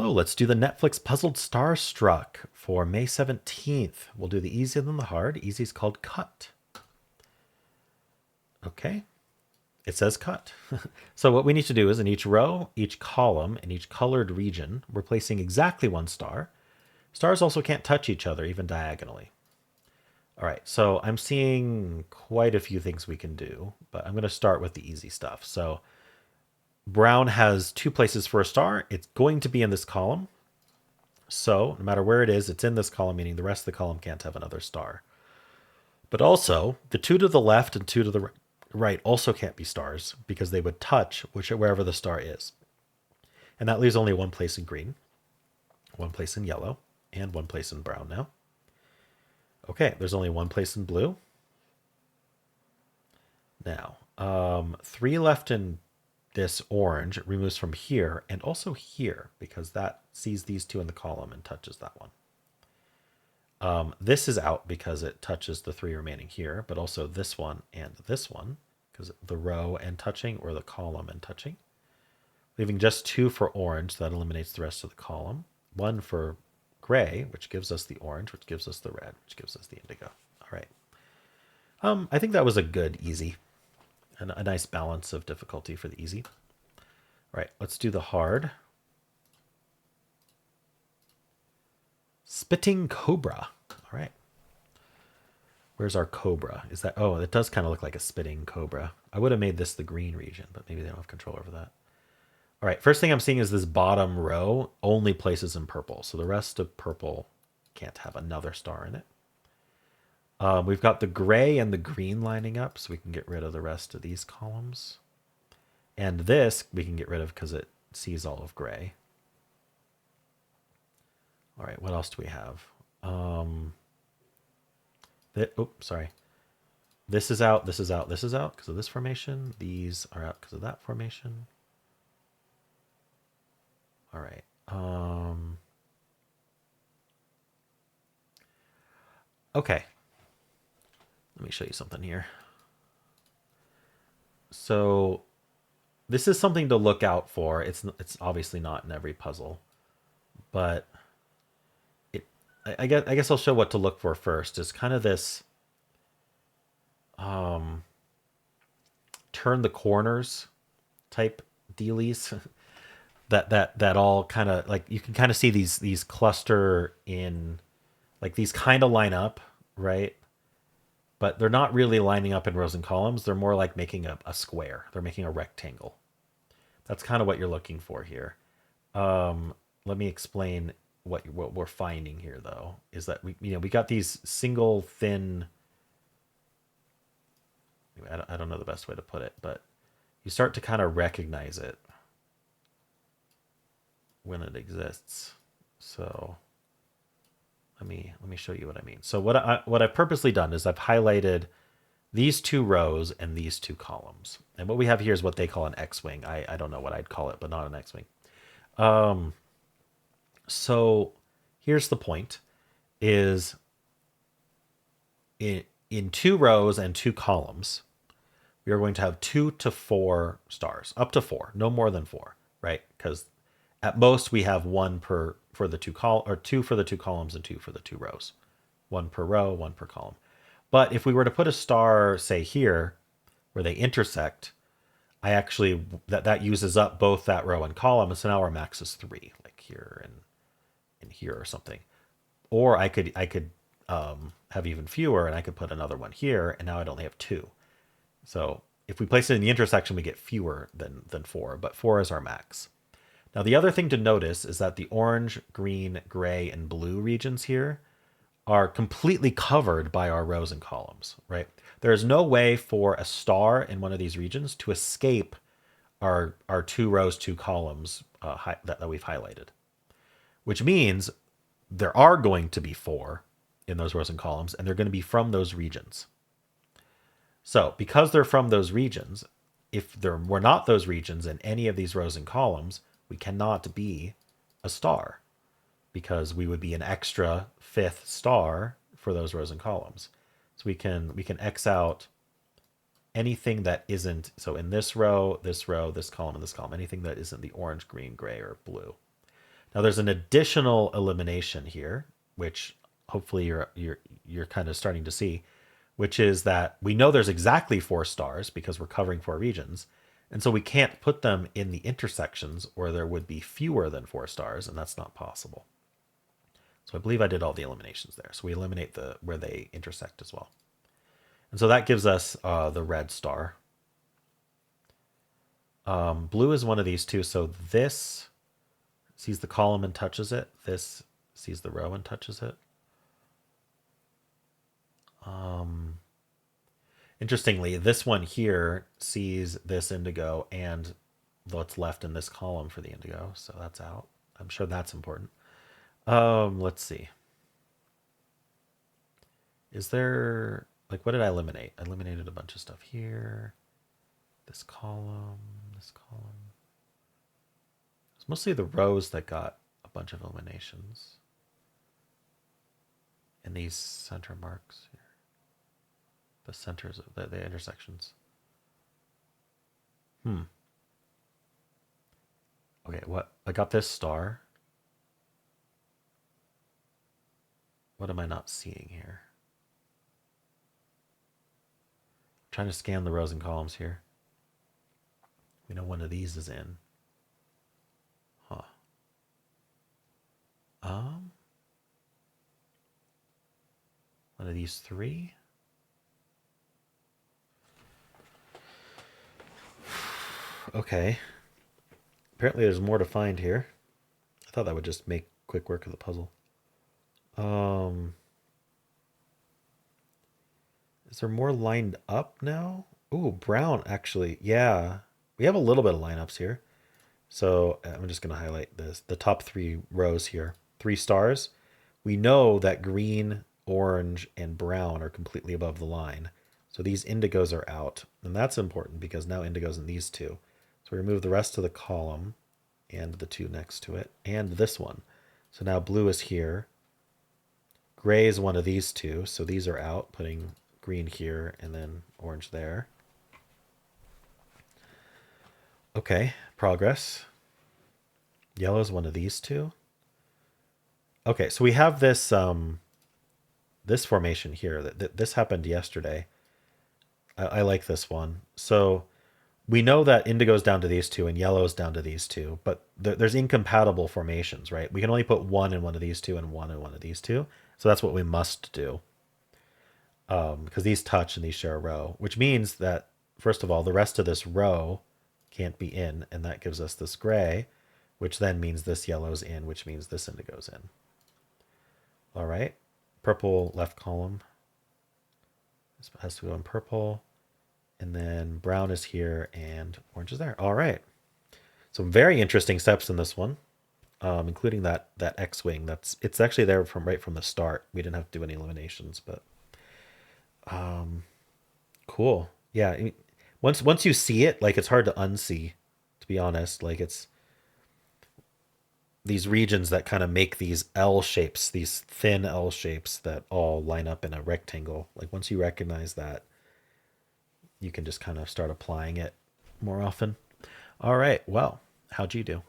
Hello, let's do the Netflix puzzled Starstruck for May 17th. We'll do the easy then the hard. Easy is called cut. Okay, it says cut. So what we need to do is in each row, each column, and each colored region, we're placing exactly one star. Stars also can't touch each other, even diagonally. All right, so I'm seeing quite a few things we can do, but I'm going to start with the easy stuff. So brown has two places for a star. It's going to be in this column. So no matter where it is, it's in this column, meaning the rest of the column can't have another star. But also, the two to the left and two to the right also can't be stars because they would touch wherever the star is. And that leaves only one place in green, one place in yellow, and one place in brown now. Okay, there's only one place in blue. Now, three left in this orange removes from here and also here because that sees these two in the column and touches that one. This is out because it touches the three remaining here, but also this one and this one because the row and touching or the column and touching. Leaving just two for orange, that eliminates the rest of the column. One for gray, which gives us the orange, which gives us the red, which gives us the indigo. All right. I think that was a good easy, and a nice balance of difficulty for the easy. All right, let's do the hard. Spitting cobra. All right. Where's our cobra? Is that, oh, it does kind of look like a spitting cobra. I would have made this the green region, but maybe they don't have control over that. All right, first thing I'm seeing is this bottom row only places in purple. So the rest of purple can't have another star in it. We've got the gray and the green lining up, so we can get rid of the rest of these columns. And this we can get rid of because it sees all of gray. All right, what else do we have? Sorry. This is out, this is out, this is out because of this formation. These are out because of that formation. All right. Okay. Let me show you something here. So this is something to look out for. It's obviously not in every puzzle, but I guess I'll show what to look for first. Is kind of this turn the corners type dealies that all kind of like you can kind of see these cluster in like these kind of line up, right? But they're not really lining up in rows and columns. They're more like making a square. They're making a rectangle. That's kind of what you're looking for here. Let me explain what we're finding here, though, is that we got these single thin. I don't know the best way to put it, but you start to kind of recognize it when it exists. So let me show you what I mean. So what I've purposely done is I've highlighted these two rows and these two columns. And what we have here is what they call an X-wing. I don't know what I'd call it, but not an X-wing. So here's the point is in two rows and two columns, we are going to have 2 to 4 stars, up to 4, no more than 4, right? Because at most we have one per for the two for the two columns and two for the two rows. One per row, one per column. But if we were to put a star, say here, where they intersect, I actually that uses up both that row and column, and so now our max is 3, like here and here or something. Or I could have even fewer, and I could put another one here, and now I'd only have 2. So if we place it in the intersection, we get fewer than 4, but 4 is our max. Now, the other thing to notice is that the orange, green, gray, and blue regions here are completely covered by our rows and columns, right? There is no way for a star in one of these regions to escape our 2 rows, 2 columns that we've highlighted, which means there are going to be 4 in those rows and columns, and they're going to be from those regions. So because they're from those regions, if there were not those regions in any of these rows and columns, we cannot be a star because we would be an extra 5th star for those rows and columns. So we can X out anything that isn't, so in this row, this column, and this column, anything that isn't the orange, green, gray, or blue. Now there's an additional elimination here, which hopefully you're kind of starting to see, which is that we know there's exactly 4 stars because we're covering 4 regions. And so we can't put them in the intersections where there would be fewer than 4 stars, and that's not possible. So I believe I did all the eliminations there. So we eliminate the where they intersect as well. And so that gives us the red star. Blue is one of these two. So this sees the column and touches it. This sees the row and touches it. Interestingly, this one here sees this indigo and what's left in this column for the indigo. So that's out. I'm sure that's important. Let's see. Is there, like, what did I eliminate? I eliminated a bunch of stuff here. This column, this column. It's mostly the rows that got a bunch of eliminations. And these center marks here. The centers of the intersections. Okay, what? I got this star. What am I not seeing here? I'm trying to scan the rows and columns here. We know one of these is in. Huh. One of these 3. Okay. Apparently there's more to find here. I thought that would just make quick work of the puzzle. Is there more lined up now? Ooh, brown actually. Yeah. We have a little bit of lineups here. So I'm just going to highlight this. The top 3 rows here. 3 stars. We know that green, orange, and brown are completely above the line. So these indigos are out. And that's important because now indigo's in these 2. So we remove the rest of the column and the 2 next to it and this one. So now blue is here. Gray is one of these 2. So these are out, putting green here and then orange there. Okay, progress. Yellow is one of these 2. Okay, so we have this this formation here. This happened yesterday. I like this one. So we know that indigo's down to these 2 and yellow's down to these 2, but there's incompatible formations, right? We can only put 1 in one of these 2 and 1 in one of these 2. So that's what we must do. Because these touch and these share a row, which means that, first of all, the rest of this row can't be in, and that gives us this gray, which then means this yellow's in, which means this indigo's in. All right, purple left column. This has to go in purple, and then brown is here and orange is there. All right, some very interesting steps in this one, including that X-wing. It's actually there from right from the start. We didn't have to do any eliminations, but cool. Yeah, I mean, once you see it, like, it's hard to unsee, to be honest. Like, it's these regions that kind of make these L shapes, these thin L shapes that all line up in a rectangle. Like, once you recognize that, you can just kind of start applying it more often. All right, well, how'd you do?